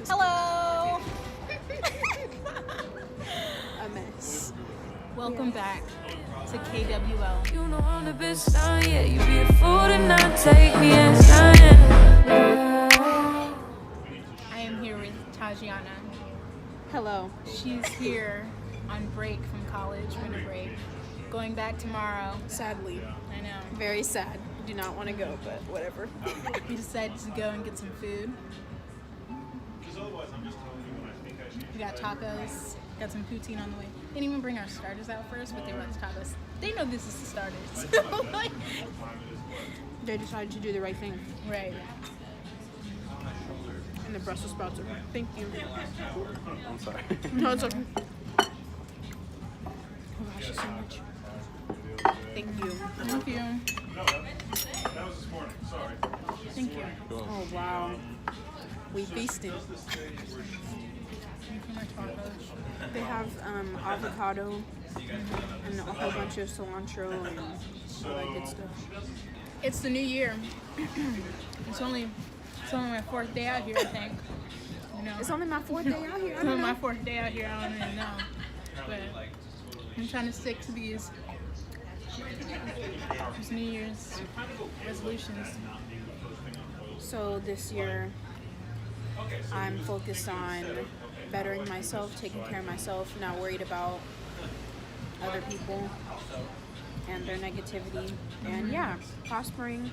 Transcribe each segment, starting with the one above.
Hello! A mess. Welcome back to KWL. You know I'm the best sign, yeah. You be a fool to not take me as I am. I am here with Tajianna. Hello. She's here on break from college, winter break. Going back tomorrow. Sadly. I know. Very sad. Do not want to go, but whatever. We decided to go and get some food. We got tacos. Got some poutine on the way. Didn't even bring our starters out first, but they brought the tacos. They know this is the starters. Like, They decided to do the right thing. right. And the Brussels sprouts are thank you. I'm sorry. No, it's okay. Oh gosh, it's so much. Thank you. Thank you. That was this morning. Sorry. Thank you. Oh wow. We feasting. Thank you for my tacos. They have avocado and a whole bunch of cilantro and all that good stuff. It's the new year. It's only my fourth day out here, I think. You know, It's only my fourth day out here. I it's only don't my know. fourth day out here. I don't even know, but I'm trying to stick to these New Year's resolutions. So this year, I'm focused on bettering myself, taking care of myself, not worried about other people and their negativity. And yeah, prospering,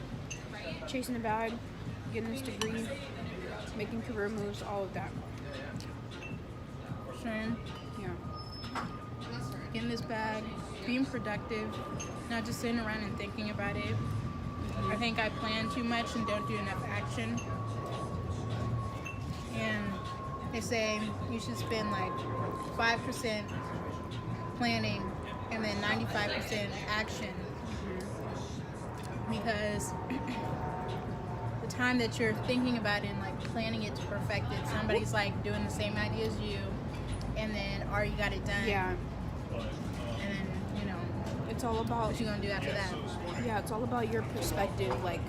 chasing a bag, getting this degree, making career moves, all of that. Same. Yeah. Getting this bag, being productive, not just sitting around and thinking about it. I think I plan too much and don't do enough action. And they say you should spend like 5% planning and then 95% action. Because the time that you're thinking about it and like planning it to perfect it, somebody's like doing the same idea as you, and then already got it done. Yeah. And then, you know, It's all about what you gonna do after that? Yeah, it's all about your perspective. Like,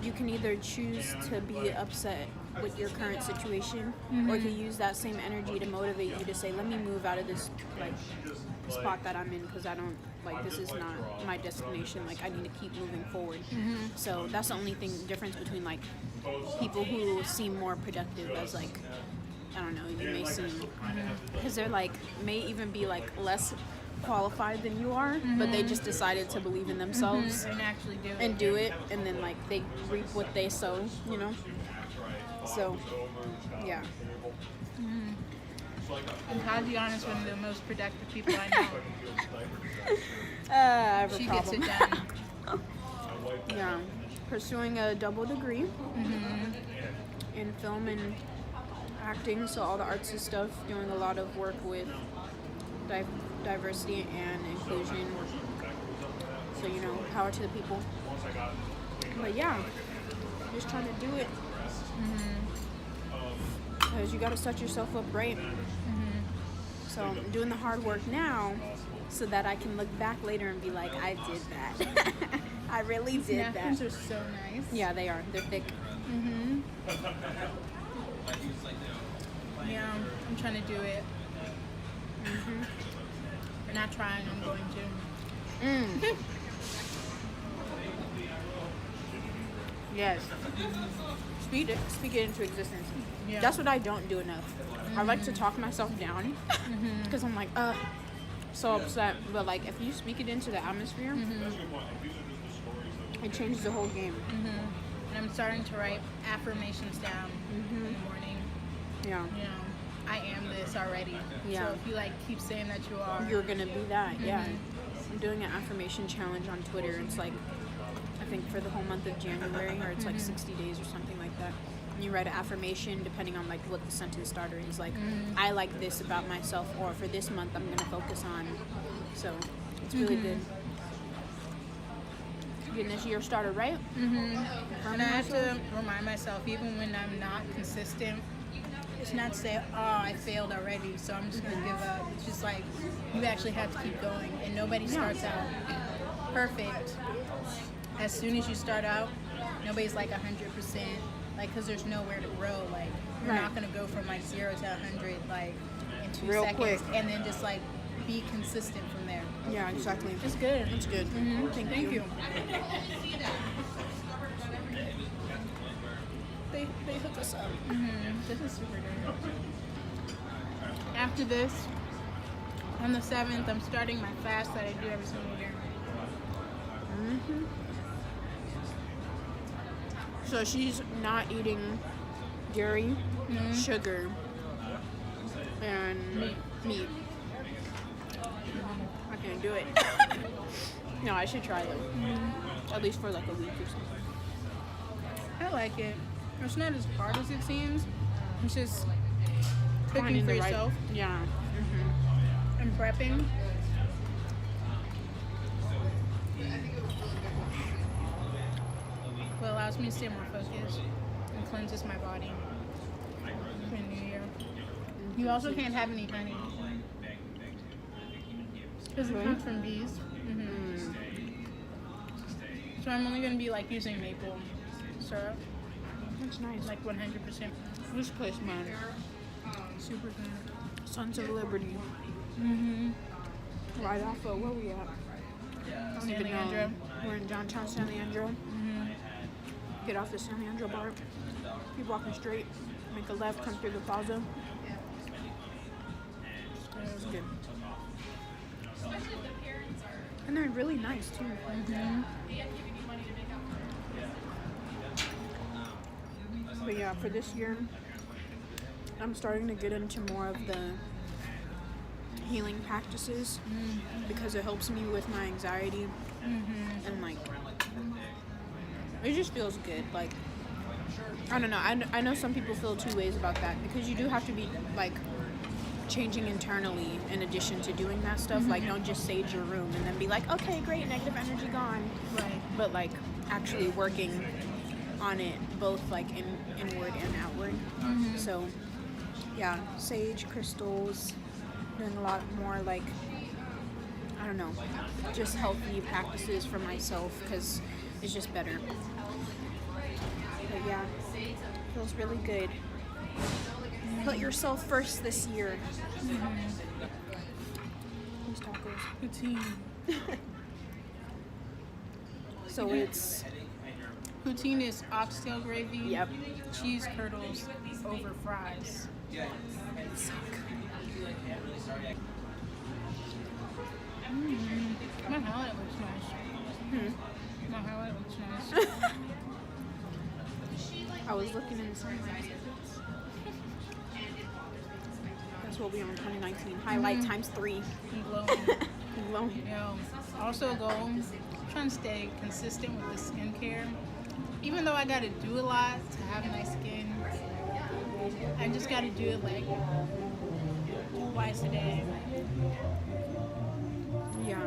you can either choose to be upset with your current situation, or you can use that same energy to motivate you to say, let me move out of this, like, spot that I'm in, because I don't, like, this is not my destination. Like, I need to keep moving forward. So that's the only difference between, like, people who seem more productive as, like, I don't know, you may seem, because they're, like, may even be, like, less qualified than you are, but they just decided to believe in themselves And actually do it. and do it, and then like they reap what they sow, you know. So yeah. And Tajianna is one of the most productive people I know. I have a She gets problem. it done. Yeah, pursuing a double degree in film and acting, so all the artsy stuff, doing a lot of work with diversity and inclusion. So, you know, power to the people. But yeah, just trying to do it. Because you got to set yourself up right. So I'm doing the hard work now so that I can look back later and be like, I did that. I really did Napkins that. are so nice. Yeah, they are. They're thick. Yeah, I'm trying to do it. Not trying, I'm going to. Yes. Speak it into existence. Yeah. That's what I don't do enough. I like to talk myself down because I'm like, so upset. But like, if you speak it into the atmosphere, it changes the whole game. And I'm starting to write affirmations down in the morning. Yeah. You know, I am this already. Yeah. So if you like keep saying that you are, You're gonna be that. Yeah. I'm doing an affirmation challenge on Twitter. It's like, I think for the whole month of January, or it's like 60 days or something like that. And you write an affirmation depending on like what the sentence starter is. Like, I like this about myself, or for this month I'm gonna focus on. So it's really good. Getting this year started right. and I have to remind myself, even when I'm not consistent, it's not to say, oh, I failed already, so I'm just gonna give up. It's just like, you actually have to keep going, and nobody starts out perfect. As soon as you start out, nobody's like 100%. like, because there's nowhere to grow. Like, you're Right. not gonna go from like 0 to 100 like in 2 Real seconds, quick. and then just like be consistent from there. Yeah, exactly. It's good. It's good. Thank you. They hook us up. This is super good. After this, on the 7th, I'm starting my fast that I do every single year. So she's not eating dairy, sugar, and meat. I can't do it. No, I should try them. At least for like a week or something. I like it. It's not as hard as it seems. It's just cooking Finding for the right- yourself Yeah. and prepping. What allows me to stay more focused and cleanses my body for the new year. You also can't have any honey because it comes from bees. So I'm only going to be like using maple syrup, That's nice. like 100%. This place, man. Super good. Sons of Liberty. Right off of where we at? I don't San even know. Leandro. We're in downtown San Leandro. Get off the San Leandro bar. Keep walking straight. Make a left. Come through the plaza. It's good. And they're really nice too. But yeah, for this year, I'm starting to get into more of the healing practices because it helps me with my anxiety and like it just feels good. Like I don't know. I know some people feel two ways about that because you do have to be like changing internally in addition to doing that stuff. Like don't just sage your room and then be like, okay, great, negative energy gone. Right. But like actually working on it both like inward and outward. So yeah, sage, crystals, doing a lot more like I don't know, just healthy practices for myself because it's just better. But yeah, feels really good. Put yourself first this year. These tacos. Poutine. So it's Poutine is oxtail gravy, Yep. cheese curdles over fries. My highlight looks nice. My highlight looks nice. I was looking in the sunlight. That's what we on 2019. Highlight times 3. And glowing. Glowing. Also goal, I'm trying to stay consistent with the skincare. Even though I gotta do a lot to have nice skin, I just gotta do it like twice a day. Yeah.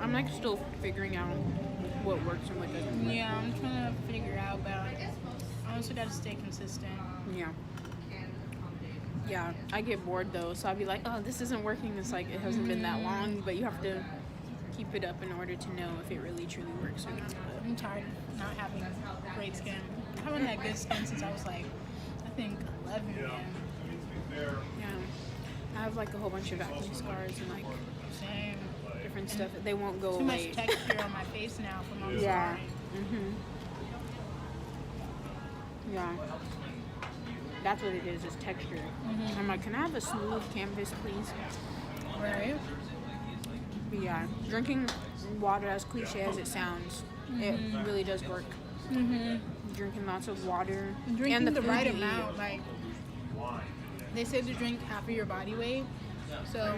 I'm like still figuring out what works and what doesn't. Yeah, I'm trying to figure out, but I also gotta stay consistent. Yeah. Yeah, I get bored though, so I'll be like, oh, this isn't working. It's like it hasn't been that long, but you have to keep it up in order to know if it really truly works or not. I'm tired of not having great skin. I haven't had good skin since I was like, I think 11 again. Yeah. I have like a whole bunch of acne scars and like Same. different stuff. They won't go Too away. much texture on my face now from all the Yeah. scarring. Yeah. That's what it is texture. I'm like, can I have a smooth canvas, please? Right? But yeah, drinking water, as cliche as it sounds, it really does work. Drinking lots of water. Drinking and the food right you eat. amount, like they said to drink half of your body weight. So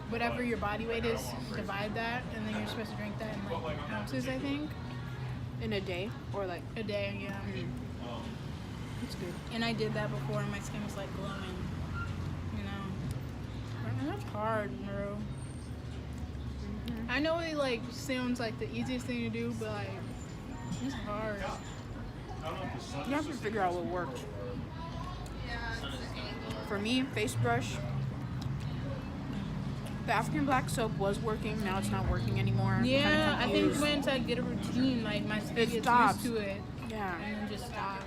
whatever your body weight is, divide that, and then you're supposed to drink that in like ounces, I think, In a day? Or like, a day. Yeah. it's good. And I did that before, and my skin was like glowing. You know, and that's hard, bro. I know it like sounds like the easiest thing to do, but like it's hard. You have to figure out what works. For me, face brush. The African black soap was working, now it's not working anymore. I'm Yeah, kinda I think confused. once I get a routine, like my skin It gets stops. used to it, Yeah. and then just stops.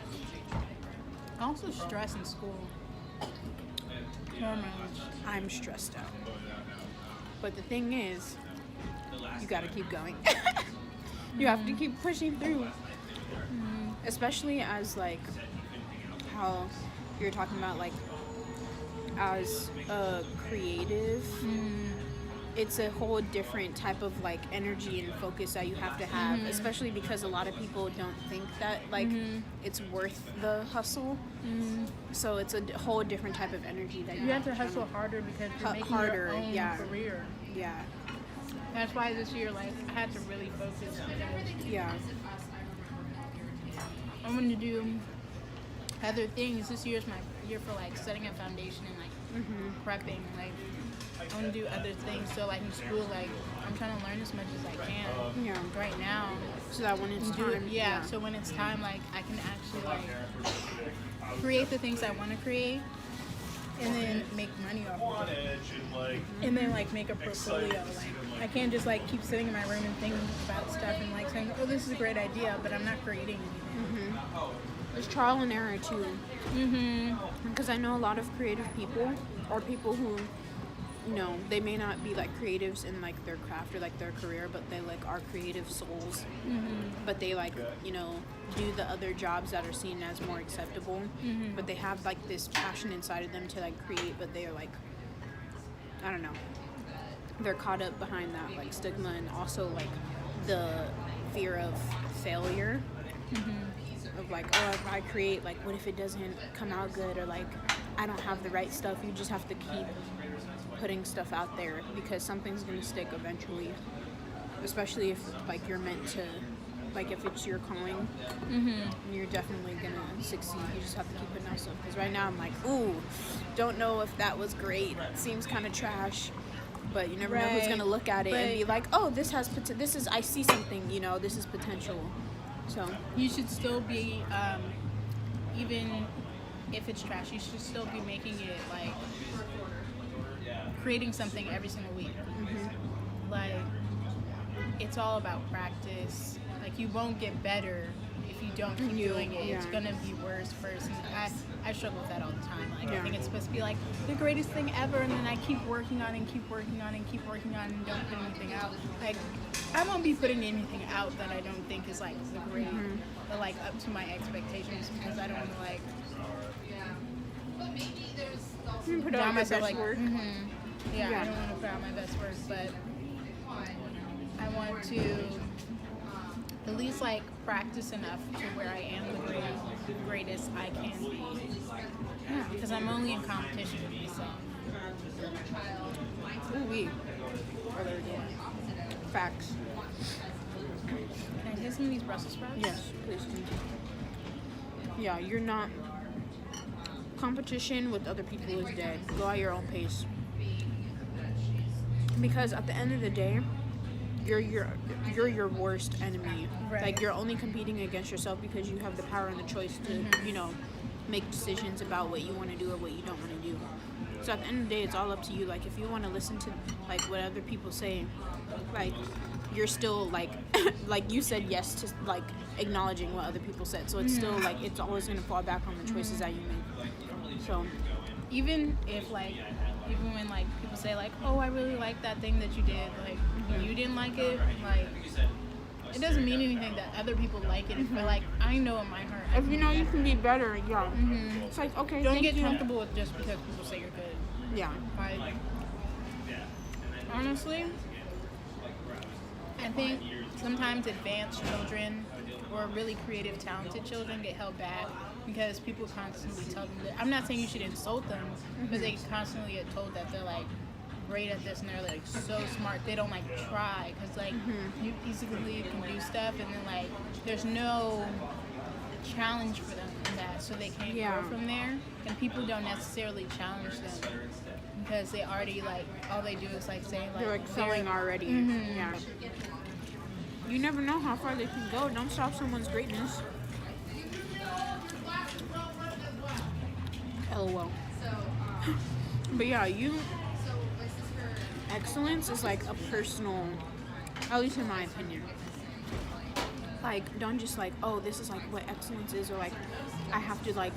Also stress in school. Hormones. I'm stressed out. But the thing is, you gotta keep going. You have to keep pushing through. Especially as like how you're talking about like as a creative, it's a whole different type of like energy and focus that you have to have, especially because a lot of people don't think that like it's worth the hustle. So it's a whole different type of energy that You have to hustle harder because you're making harder, your own yeah. career. Yeah. That's why this year, like, I had to really focus because Yeah. I'm going to do other things. This year's my year for, like, setting a foundation and, like, prepping. Like, I want to do other things. So, like, in school, like, I'm trying to learn as much as I can Yeah. right now. So that when it's Do it, time. yeah, so when it's time, like, I can actually, like, create the things I want to create and then make money off of it. And then, like, make a portfolio. Like, I can't just, like, keep sitting in my room and thinking about stuff and, like, saying, oh, this is a great idea, but I'm not creating anything. There's trial and error too. Because I know a lot of creative people or people who, you know, they may not be like creatives in like their craft or like their career, but they like are creative souls. But they like, you know, do the other jobs that are seen as more acceptable. But they have like this passion inside of them to like create, but they are like, I don't know, they're caught up behind that like stigma and also like the fear of failure. Of like, oh, if I create, like, what if it doesn't come out good, or like I don't have the right stuff. You just have to keep putting stuff out there because something's gonna stick eventually, especially if like you're meant to, like if it's your calling, you're definitely gonna succeed. You just have to keep putting out stuff. Because right now I'm like, ooh, don't know if that was great. It seems kind of trash. But you never know who's gonna look at it and be like, oh, this has this is, I see something, you know, this is potential. So You should still be, even if it's trash, you should still be making it, like, creating something every single week. Like, it's all about practice. Like, you won't get better if you don't keep doing it. It's gonna be worse first. And I struggle with that all the time. Like, I think it's supposed to be like the greatest thing ever, and then I keep working on it and keep working on it and keep working on it and don't put anything out. Like, I won't be putting anything out that I don't think is like the great, or like up to my expectations, because I don't want to like put down out myself best like work. I don't want to put out my best work, but I want to at least like practice enough to where I am the greatest I can be. Because I'm only in competition with myself. Ooh-wee. Facts. Can I get some of these Brussels sprouts? Yes, please do. Yeah, you're not. Competition with other people is dead. Go at your own pace. Because at the end of the day, you're your worst enemy. Right. Like, you're only competing against yourself because you have the power and the choice to, you know, make decisions about what you want to do or what you don't want to do. So at the end of the day, it's all up to you. Like, if you want to listen to like what other people say, like, you're still like like you said yes to like acknowledging what other people said. So it's still like it's always gonna fall back on the choices that you make. So even when like people say like, oh, I really like that thing that you did, like you didn't like it, like it doesn't mean anything that other people like it. But like I know in my heart, if you know you can be better, yeah. It's like, okay, don't thank get you. comfortable with just because people say you're good. Yeah. Like, honestly, I think sometimes advanced children or really creative, talented children get held back because people constantly tell them that. I'm not saying you should insult them, but they constantly get told that they're like great at this and they're like so smart. They don't like try because like you easily can do stuff and then like there's no challenge for them in that, so they can't grow from there. And people don't necessarily challenge them because they already like all they do is like say like They're excelling already. Yeah. You never know how far they can go. Don't stop someone's greatness. LOL. But yeah, excellence is like a personal, at least in my opinion. Like, don't just like, oh, this is like what excellence is, or like I have to like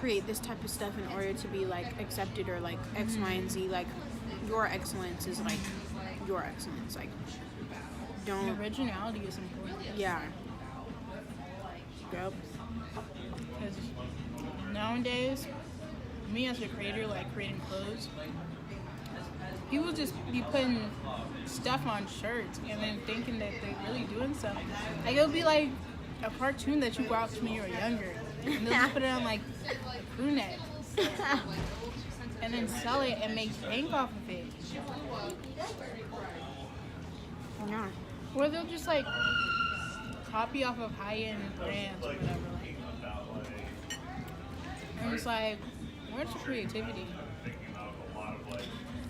create this type of stuff in order to be like accepted or like X, Y, and Z. Like your excellence is like your excellence. Like don't. Originality is important. Yeah. Yep. Because nowadays, me as a creator, like creating clothes, people just be putting stuff on shirts and then thinking that they're really doing something. Like it'll be like a cartoon that you watched when you were younger, and they'll just put it on like a crew neck, and then sell it and make bank off of it. Yeah. Or they'll just like copy off of high-end brands or whatever. And it's like, where's the creativity?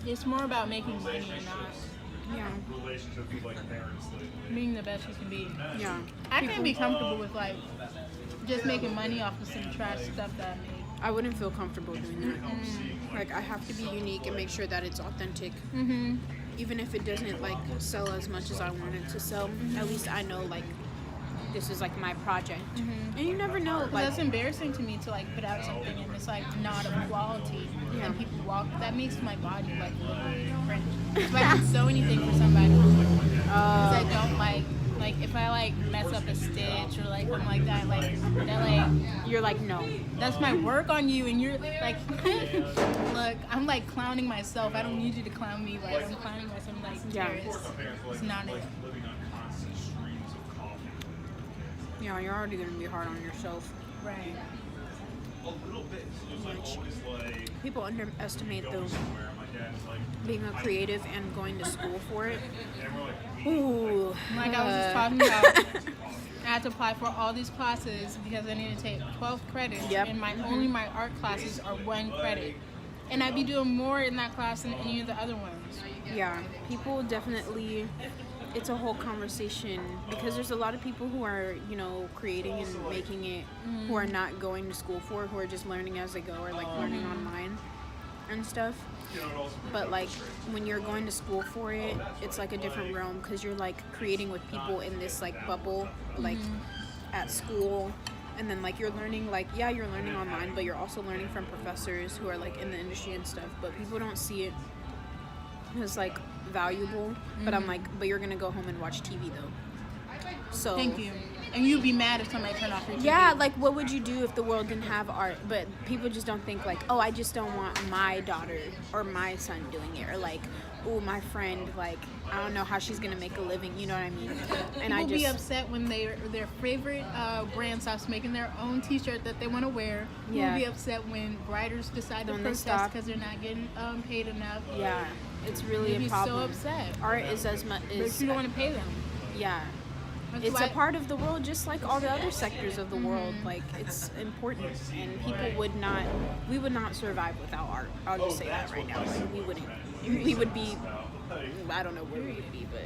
It's more about making money and not Yeah. being the best you can be. Yeah. I can't be comfortable with like just making money off of some trash stuff that I made. I wouldn't feel comfortable doing that. Like I have to be unique and make sure that it's authentic. Mm-hmm. Even if it doesn't like sell as much as I want it to sell, at least I know like this is like my project. And you never know, like That's embarrassing to me to like put out something and it's like not of quality. Yeah. And people walk. That makes my body like cringe. If I can sew anything for somebody, because I don't like if I like mess up a stitch or like something like that, like that like you're like no. that's my work on you, and you're like, look, I'm like clowning myself. I don't need you to clown me. Like I'm clowning myself. Like Yeah. it's not it. Yeah, you're already gonna be hard on yourself. Right. People underestimate though being a creative and going to school for it. Ooh. Like I was just talking about, I had to apply for all these classes because I need to take 12 credits, Yep. and only my art classes are 1 credit. And I'd be doing more in that class than any of the other ones. Yeah, people definitely, it's a whole conversation because there's a lot of people who are, you know, creating and making it who are not going to school for, who are just learning as they go or like learning online and stuff. But like when you're going to school for it, it's like a different realm because you're like creating with people in this like bubble, like at school. And then like you're learning, like, yeah, you're learning online, but you're also learning from professors who are like in the industry and stuff. But people don't see it as like valuable. But I'm like, but you're gonna go home and watch TV though. So Thank you. And you'd be mad if somebody turned off your TV. yeah, like what would you do if the world didn't have art? But people just don't think like, oh, I just don't want my daughter or my son doing it, or like, oh, my friend, like, I don't know how she's gonna make a living, you know what I mean? And People I be just upset when their favorite brand stops making their own T-shirt that they want to wear. People Yeah. be upset when writers decide to When they protest stop. because they're not getting paid enough. yeah, it's really You'd a be problem. so upset. Art is as much But is you don't want to pay them. yeah. That's It's why- a part of the world just like all the other sectors of the world. Like it's important, and people we would not survive without art. I'll just say that right now. Like, we wouldn't. We would be, I don't know where we would be, but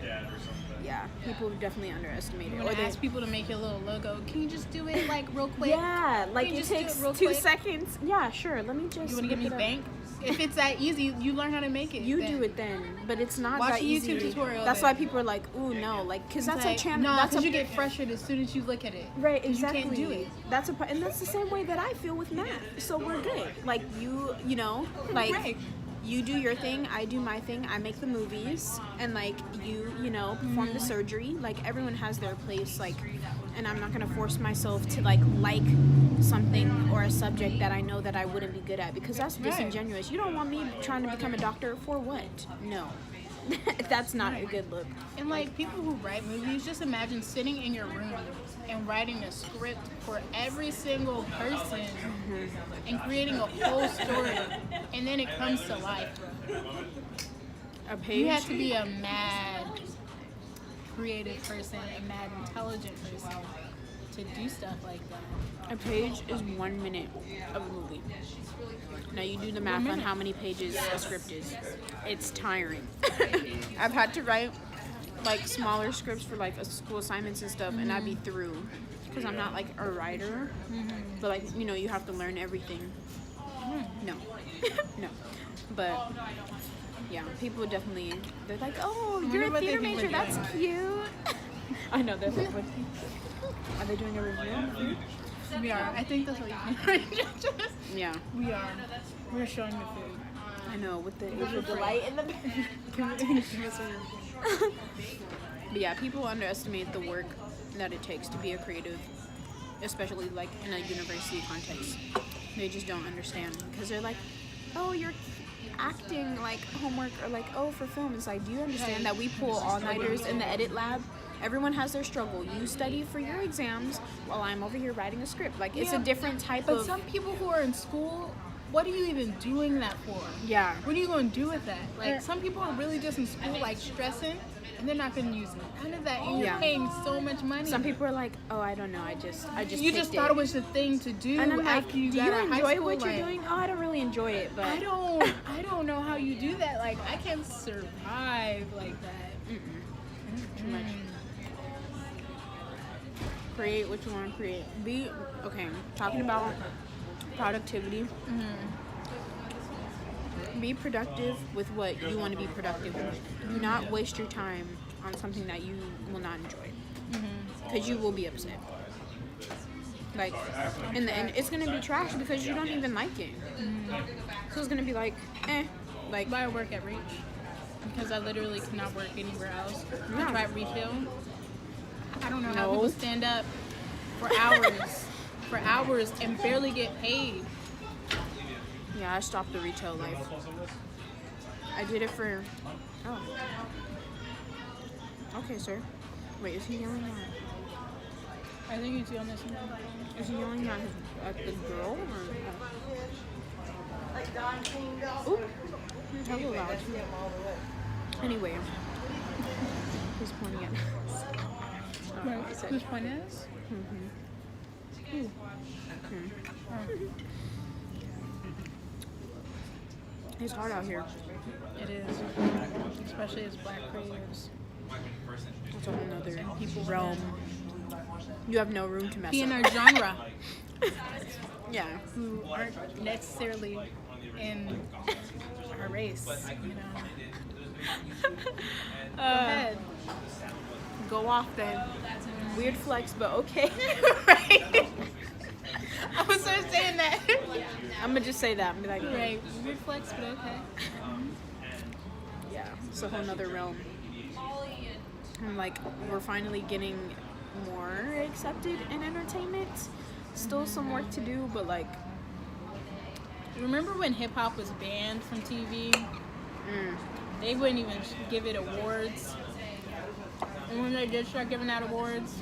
yeah, people would definitely underestimate it. When Or I they, ask people to make your little logo, can you just do it like real quick? yeah, like Can you it just do takes it real 2 quick? seconds. Yeah, sure. Let me just. You want to give look me it up. bank? If it's that easy, you learn how to make it. You then. do it then, but it's not Watch that a easy. YouTube tutorial That's then. why people are like, ooh, no, like, cause that's Like, a channel. No, that's because a, you get frustrated as soon as you look at it. Right, 'Cause exactly. You can't do it. That's and that's the same way that I feel with math. So we're good. Like you know, like Right. you do your thing, I do my thing. I make the movies, and like you know, perform the surgery. Like everyone has their place. Like, and I'm not gonna force myself to like something or a subject that I know that I wouldn't be good at because that's Right. disingenuous. You don't want me trying to become a doctor for what? No. That's not a good look. And like people who write movies, just imagine sitting in your room and writing a script for every single person and creating a whole story, and then it comes to life. A page. You have to be a mad creative person, a mad intelligent person to do stuff like that. A page is 1 minute of a movie. Now you do the math on how many pages a script is. It's tiring. I've had to write like smaller scripts for like school assignments and stuff, and I'd be through because I'm not like a writer. But like you know, you have to learn everything. No, no. But yeah, people definitely they're like, oh, you're a what they theater think we're major. That's doing. cute. I know they're like, what? Are they doing a review? We are. I think that's what you Yeah, We are. We're showing the food. I know, with the delight in the But yeah, people underestimate the work that it takes to be a creative, especially like in a university context. They just don't understand because they're like, oh, you're acting like homework, or like, oh, for film. It's like, do you understand that we pull all-nighters in the edit lab? Everyone has their struggle. You study for your exams while I'm over here writing a script. Like, it's a different type But of... some people who are in school, what are you even doing that for? Yeah. What are you going to do with that? Like, some people are really just in school, like, stressing, and they're not going to use none of that, and you're paying so much money. Some people are like, oh, I don't know, I just You just thought it was the thing to do and I'm like, after you do got you out of high enjoy school, what like, you're doing? Oh, I don't really enjoy it, but... I don't know how you do that. Like, I can't survive like that. Too much. Create what you want to create. Talking about productivity. Be productive with what you want to be productive with. Do not waste your time on something that you will not enjoy. Because you will be upset. Like, in the end, it's going to be trash because you don't even like it. So it's going to be like, Like, I work at Reach because I literally cannot work anywhere else. Yeah. I tried retail. I don't know how No. people stand up for hours and barely get paid. yeah, I stopped the retail life. I did it for... Oh. Okay, sir. Wait, is he yelling at... I think he's on this one. Is he yelling at the girl? Or... Oop. Hella loud. Anyway. He's pointing at us. Right. Whose point is? It's hard out here. It is. Especially as black creatives. That's a whole nother realm. You have no room to mess Be in up. our genre. Yeah. Who aren't necessarily in our race, you know. Go ahead. Go off then. Weird flex, but okay. Right. I was sort of saying that. I'm gonna just say that and be like, Right. Weird flex, but okay. yeah, it's a whole nother realm. And like, we're finally getting more accepted in entertainment. Still some work to do, but like, Remember when hip hop was banned from TV? They wouldn't even give it awards. And when they did start giving out awards,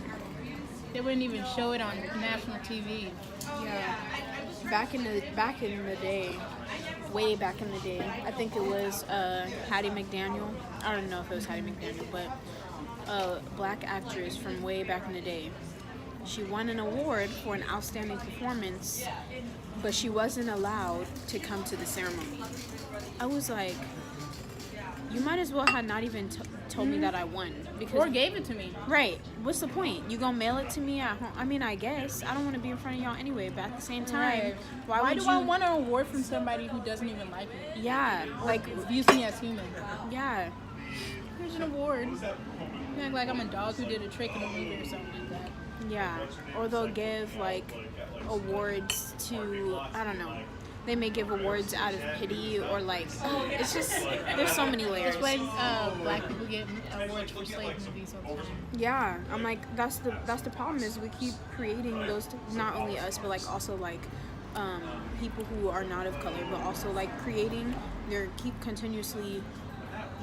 they wouldn't even show it on national TV. yeah, back in the day, way back in the day, I think it was Hattie McDaniel. I don't know if it was Hattie McDaniel, but a black actress from way back in the day. She won an award for an outstanding performance, but she wasn't allowed to come to the ceremony. I was like, you might as well have not even told me that I won. Because Or gave it to me. right, what's the point? You gonna mail it to me at home? I mean, I guess I don't want to be in front of y'all anyway, but at the same time, Right. why Why would do you? I want an award from somebody who doesn't even like me? Yeah, like, Views me as human. yeah, Here's an award. You act like I'm a dog who did a trick in a movie or something like that. yeah. Or they'll give like awards to, I don't know. They may give awards out of pity or like, it's just, there's so many layers. That's why black people get awards for slave movies all the time. Yeah, I'm like, that's the problem is we keep creating those, not only us, but like also like people who are not of color, but also like creating, keep continuously,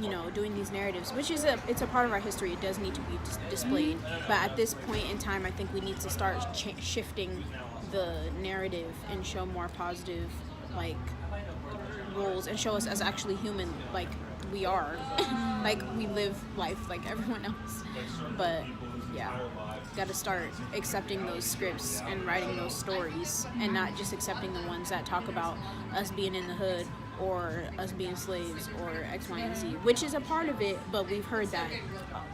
you know, doing these narratives, which is it's a part of our history. It does need to be displayed, but at this point in time, I think we need to start shifting the narrative and show more positive like roles and show us as actually human, like we are. Like we live life like everyone else. But yeah, got to start accepting those scripts and writing those stories, and not just accepting the ones that talk about us being in the hood or us being slaves or X, Y, and Z, which is a part of it, but we've heard that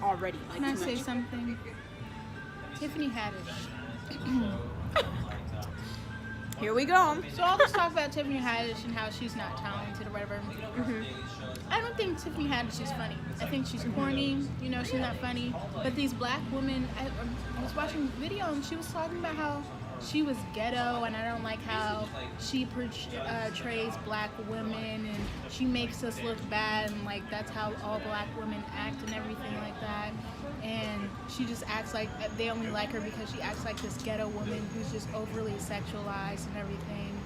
already. Like, Can I too say much. something? Tiffany Haddish. Here we go. So all this talk about Tiffany Haddish and how she's not talented or whatever. I don't think Tiffany Haddish is funny. I think she's corny. You know, she's not funny. But these black women, I was watching a video and she was talking about how she was ghetto, and I don't like how she portrays black women, and she makes us look bad, and like that's how all black women act and everything like that. And she just acts like they only like her because she acts like this ghetto woman who's just overly sexualized and everything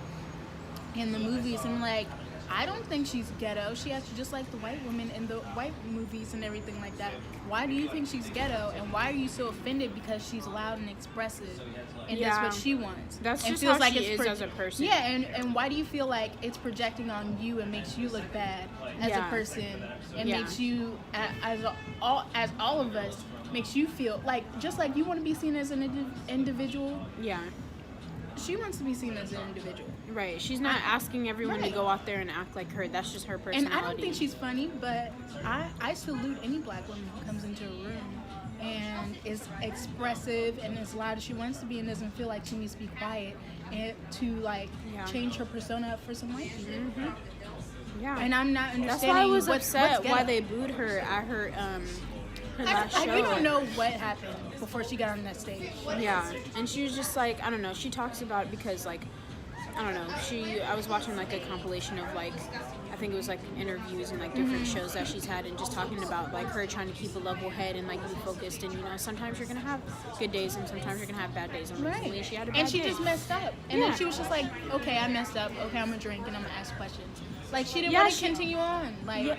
in the movies. And like, I don't think she's ghetto. She acts just like the white women in the white movies and everything like that. Why do you think she's ghetto? And why are you so offended because she's loud and expressive and does what she wants? That's and just feels how like she it's is as a person. Yeah, and why do you feel like it's projecting on you and makes you look bad as a person and makes you, as all of us, makes you feel like, just like you want to be seen as an individual? Yeah. She wants to be seen as an individual. Right. She's not asking everyone to go out there and act like her. That's just her personality. And I don't think she's funny, but I salute any black woman who comes into a room and is expressive and as loud as she wants to be and doesn't feel like she needs to be quiet and to like change her persona up for some white people. Mm-hmm. Yeah. And I'm not understanding. That's why I was what's upset why they booed her at her last show. We don't know what happened before she got on that stage. Yeah, and she was just like, I don't know, she talks about it because like, I don't know, I was watching like a compilation of like, I think it was like interviews and like different shows that she's had, and just talking about like her trying to keep a level head and like be focused, and you know, sometimes you're gonna have good days and sometimes you're gonna have bad days, and recently she had a bad and she day. just messed up, and then she was just like, okay, I messed up, okay, I'm gonna drink and I'm gonna ask questions. Like, she didn't want to continue on. Like,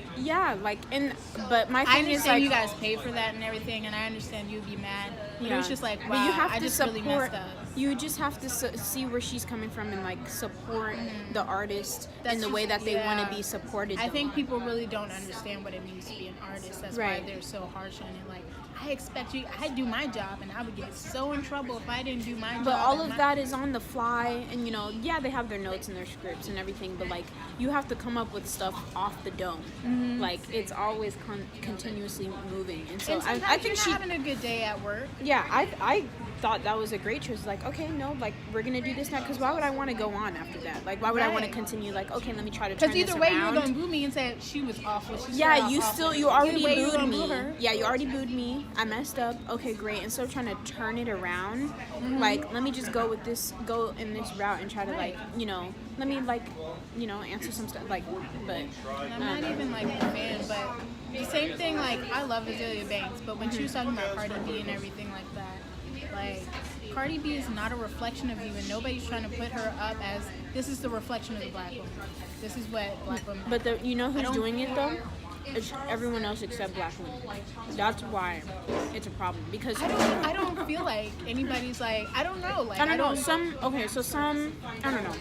but my thing is, like, you guys pay for that and everything, and I understand you'd be mad. But it was just like, wow, but you have I to just support, really messed up. You just have to see where she's coming from and like support the artist in the way that they want to be supported. I think people really don't understand what it means to be an artist. That's why they're so harsh on it. Like, I expect you, I do my job, and I would get so in trouble if I didn't do my job. But all of that is on the fly, and you know, they have their notes and their scripts and everything, but like, you have to come up with stuff off the dome. Like, it's always continuously moving, and so I think she's having a good day at work. Yeah, I thought that was a great choice. Like, okay, no, like, we're gonna do this now, because why would I want to go on after that? Like, why would I want to continue? Like, okay, let me try to turn this around. Because either way, you were gonna boo me and say she was awful. You already booed me. Yeah, you already booed me. I messed up. Okay, great. Instead of trying to turn it around, like, let me just go in this route and try to like, you know, let me like, you know, answer some stuff. Like, but I'm not even like a fan, but the same thing. Like, I love Azalea Banks, but when she was talking about Cardi B and everything like that, like, Cardi B is not a reflection of you, and nobody's trying to put her up as this is the reflection of the black woman. This is what black women. But you know who's doing it though? It's everyone else except black women. That's why it's a problem, because I don't feel like anybody's like, I don't know. Like, I don't know. Some I don't know.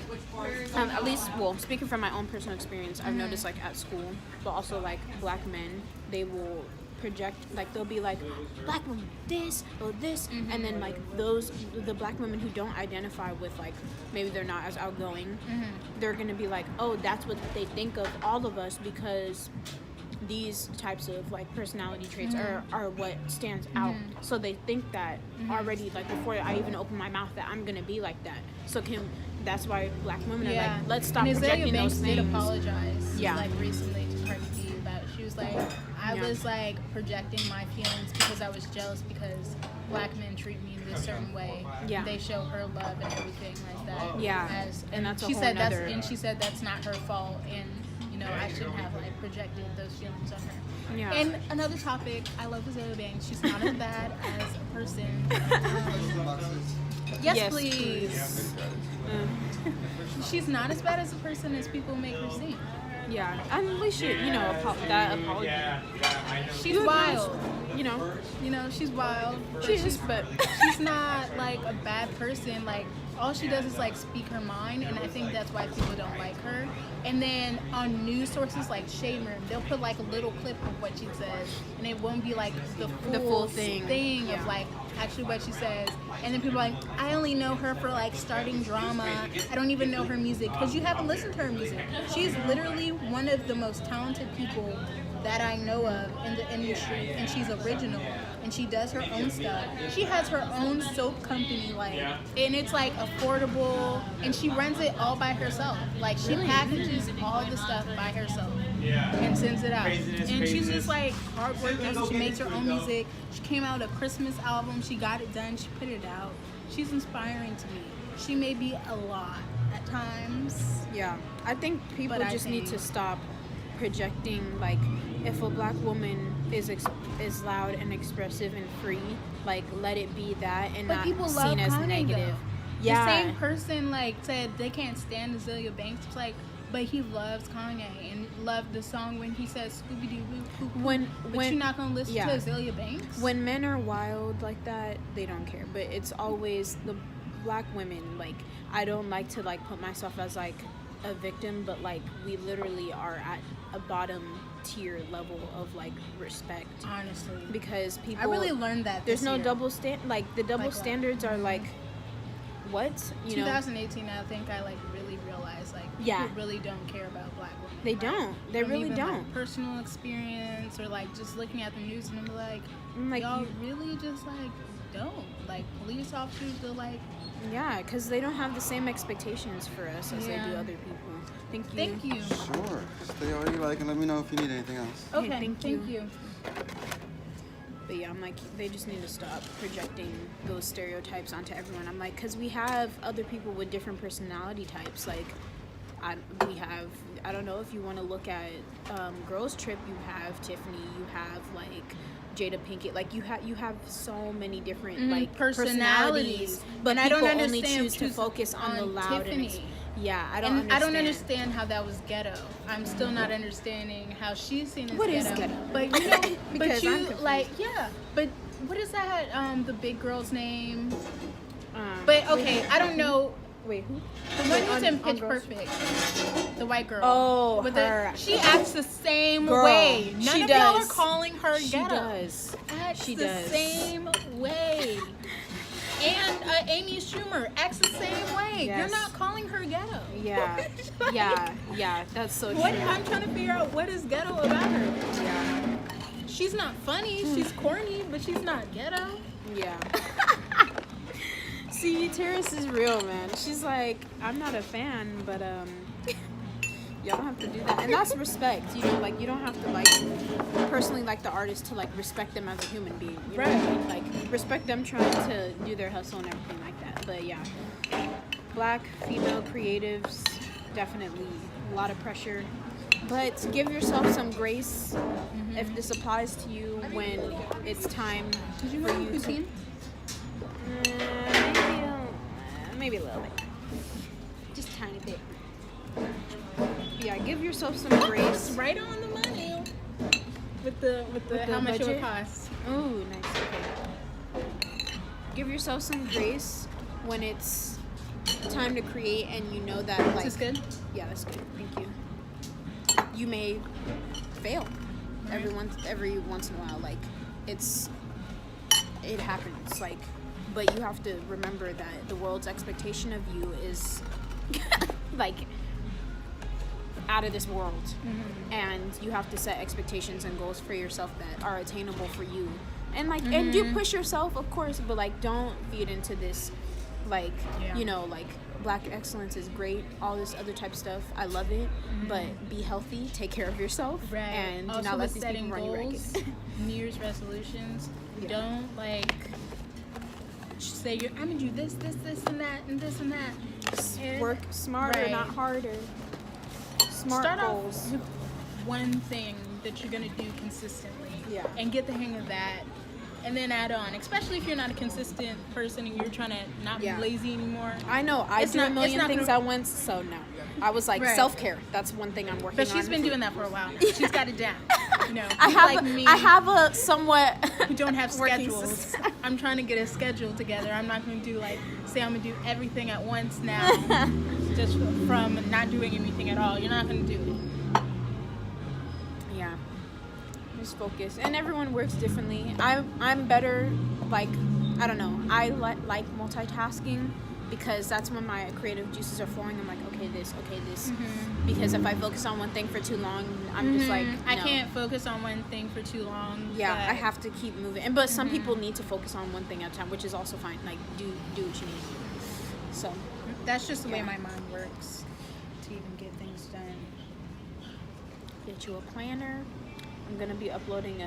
At least, well, speaking from my own personal experience, I've noticed like at school, but also like black men, they will project, like they'll be like, black woman this or this, and then like the black women who don't identify with, like, maybe they're not as outgoing, they're gonna be like, oh, that's what they think of all of us, because these types of like personality traits are what stands out. So they think that already, like, before I even open my mouth, that I'm gonna be like that. So that's why black women are like, let's stop projecting those things. Did apologize like recently to Cardi B about it. She was like, I was like projecting my feelings because I was jealous because black men treat me in this certain way. They show her love and everything like that. And that's she said she said that's not her fault, and you know, I shouldn't have like projected those feelings on her. And another topic, I love Azalea Banks. She's not as bad as a person. Yes, please. She's not as bad as a person as people make her seem. Yeah, and we should, you know, that apology. She's wild. You know, she's wild. She is, but she's not like a bad person. Like, all she does is like speak her mind, and I think that's why people don't like her. And then on news sources like Shade Room, they'll put like a little clip of what she says, and it won't be like the full thing of like actually what she says. And then people are like, I only know her for like starting drama. I don't even know her music, because you haven't listened to her music. She's literally one of the most talented people that I know of in the industry, and she's original, and she does her own stuff. She has her own soap company, like, and it's like affordable, and she runs it all by herself. Like, she packages all the stuff by herself and sends it out. And she's just like hardworking. She makes her own music. She came out a Christmas album. She got it done. She put it out. She's inspiring to me. she may be a lot at times. Yeah, I think people But I just need to think- stop projecting, like, if a black woman is loud and expressive and free, like, let it be that and But not people love seen as Kanye, negative. though. Yeah, The same person like said they can't stand Azealia Banks. It's like, but he loves Kanye and loved the song when he says Scooby Doo Boo. when But you're not gonna listen yeah. to Azealia Banks. when men are wild like that, they don't care. But it's always the black women. Like, I don't like to like put myself as like a victim, but like we literally are at a bottom tier level of like respect, honestly, because people. I really learned that. There's this no year. double like the double Like what? standards are like what, you know. 2018, I think I like really realized like people Yeah. really don't care about black women. They Like, don't. They really even, don't. Like, personal experience or like just looking at the news and I'm like, I'm like, y'all you- really just like don't like police officers. They're like, Yeah, because they don't have the same expectations for us as they do Yeah. other people. Thank you. thank you. Sure. Stay all you like and let me know if you need anything else. Okay, Okay, thank thank you. you. But yeah, I'm like, they just need to stop projecting those stereotypes onto everyone. I'm like, because we have other people with different personality types. Like, we have, I don't know if you want to look at Girls Trip, you have Tiffany, you have like Jada Pinkett. Like, you have so many different like personalities. But And I people don't only understand choose to who's focus on the on loud and Tiffany. yeah, I And I don't understand how that was ghetto. I'm still not understing how she's seen as What ghetto. is ghetto? But you know, but Because I'm you confused. like, yeah. But what is that? The big girl's name? Um, But okay, I don't know. Wait, who? The one who's in on Pitch Girls- Perfect, the white girl. Oh, With her. she acts the same Girl, way. None she of y'all are does. calling her She ghetto. does. Acts She the does. same way. And Amy Schumer acts the same way. Yes. You're not calling her ghetto. Yeah, yeah, that's so What true. I'm trying to figure out what is ghetto about her. Yeah, She's not funny. She's corny, but she's not ghetto. yeah. See, Terrace is real, man. She's like, I'm not a fan, but y'all don't have to do that, and that's respect. You know, like you don't have to like personally like the artist to like respect them as a human being. You know what I mean? Like respect them trying to do their hustle and everything like that. But yeah, black female creatives, definitely a lot of pressure. But give yourself some grace if this applies to you when it's time Did you for know you to. poutine? Maybe a little bit. Just a tiny bit. Yeah, give yourself some grace. Right on the money. With the the how much it budget? would cost. Ooh, nice. Okay. Give yourself some grace when it's time to create and you know that like Is this good? Yeah, that's good. Thank you. You may fail every once in a while. Like it happens. Like, but you have to remember that the world's expectation of you is like out of this world, and you have to set expectations and goals for yourself that are attainable for you. And like, and do push yourself, of course, but like, don't feed into this, like, Yeah. you know, like black excellence is great, all this other type of stuff. I love it, but be healthy, take care of yourself, Right. and do Also not let with these setting people run you goals, ragged. New Year's resolutions. Yeah. Don't like say I'm gonna do this, and that, and this and that. And Work smarter, Right. not harder. Smart start goals. off with one thing that you're gonna do consistently. Yeah. And get the hang of that. And then add on, especially if you're not a consistent person and you're trying to not Yeah. be lazy anymore. I know. I It's do not- a it's million not things gonna- at once, so no. I was like, Right. self-care. That's one thing I'm working But on. she's been doing that for a while now. She's got it down. You know, I have, like me, I have a somewhat. who don't have working schedules. system. I'm trying to get a schedule together. I'm not going to do like, say I'm going to do everything at once now, just from not doing anything at all. You're not going to do it. Yeah. Just focus. And everyone works differently. I'm better, like, I don't know. I like multitasking because that's when my creative juices are flowing. I'm like, okay, this. Because if I focus on one thing for too long, I'm just like, I no. can't focus on one thing for too long. Yeah, but I have to keep moving. But some people need to focus on one thing at a time, which is also fine. Like, do what you need to do. So, That's just the way Yeah. my mind works to even get things done. get you a planner. I'm gonna be uploading I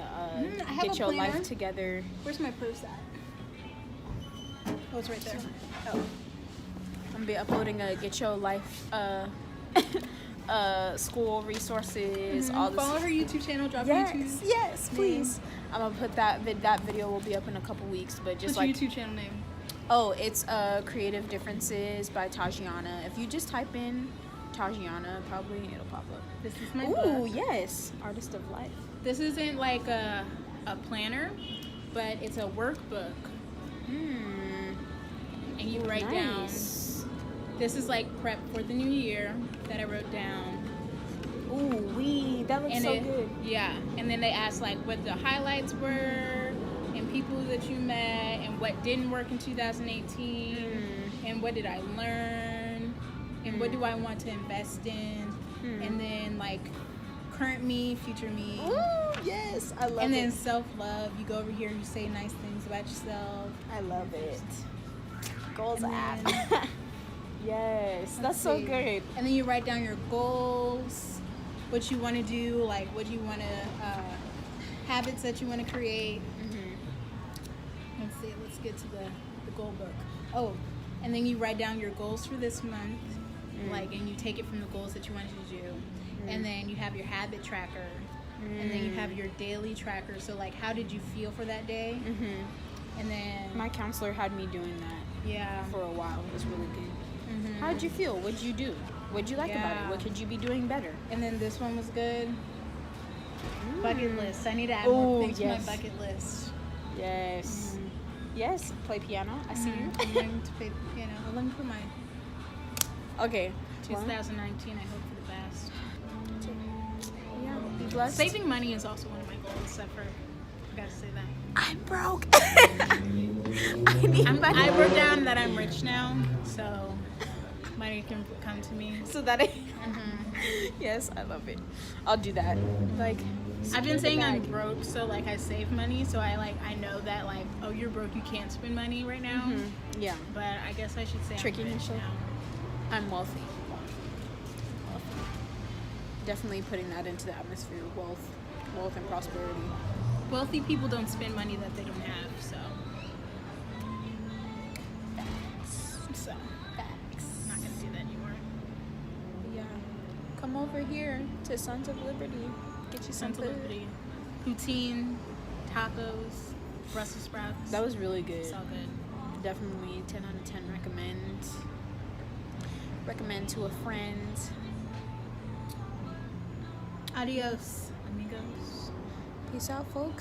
have Get a Your planner. Life Together. Where's my purse at? Oh, it's right there. Oh. gonna be uploading a Get Your Life school resources, all this. Follow her YouTube channel. Drop Yes, YouTube. yes, please. I'm gonna put that video will be up in a couple weeks, but just What's like your YouTube channel name? oh, it's Creative Differences by Tajianna. If you just type in Tajianna, probably it'll pop up. This is my Ooh, book. yes, Artist of Life. This isn't like a planner, but it's a workbook, and you write down. Nice. This is like prep for the new year that I wrote down. Ooh, that looks And so good. Yeah, and then they asked like what the highlights were, and people that you met, and what didn't work in 2018, and what did I learn, and what do I want to invest in, and then like current me, future me. Ooh, yes, I love And then it. self-love. You go over here, you say nice things about yourself. I love it. Goals And app. then- Yes, that's Let's so see. good. And then you write down your goals, what you want to do, like what you want to, habits that you want to create. Let's see, let's get to the goal book. Oh, and then you write down your goals for this month, like, and you take it from the goals that you wanted to do. And then you have your habit tracker, and then you have your daily tracker. So like, how did you feel for that day? And then My counselor had me doing that yeah, for a while. It was really good. How did you feel? What did you do? What did you like about it? Yeah. What could you be doing better? and then this one was good. Bucket list. I need to add Ooh, more things yes. to my bucket list. Yes. Yes, play piano. I see you. I'm learning to play piano. I'm learning for my Okay. 2019. I hope for the best. Yeah, be blessed. Saving money is also one of my goals. Except for, I gotta say that. I'm broke. I wrote down that I'm rich now, so money can come to me. So that yes, I love it. I'll do that. Like I've been saying I'm bag. broke, so like I save money, so I know that like, oh, you're broke, you can't spend money right now. Yeah, But I guess I should say Tricking I'm rich yourself. now. I'm wealthy. Definitely putting that into the atmosphere. Wealth and prosperity. Wealthy people don't spend money that they don't have, so. So, I'm not gonna do that anymore. Yeah. Come over here to Sons of Liberty. Get you some Sons of food. Liberty. Poutine, tacos, Brussels sprouts. That was really good. It's all good. Definitely 10 out of 10 recommend. Recommend to a friend. Adios, amigos. Peace out, folks.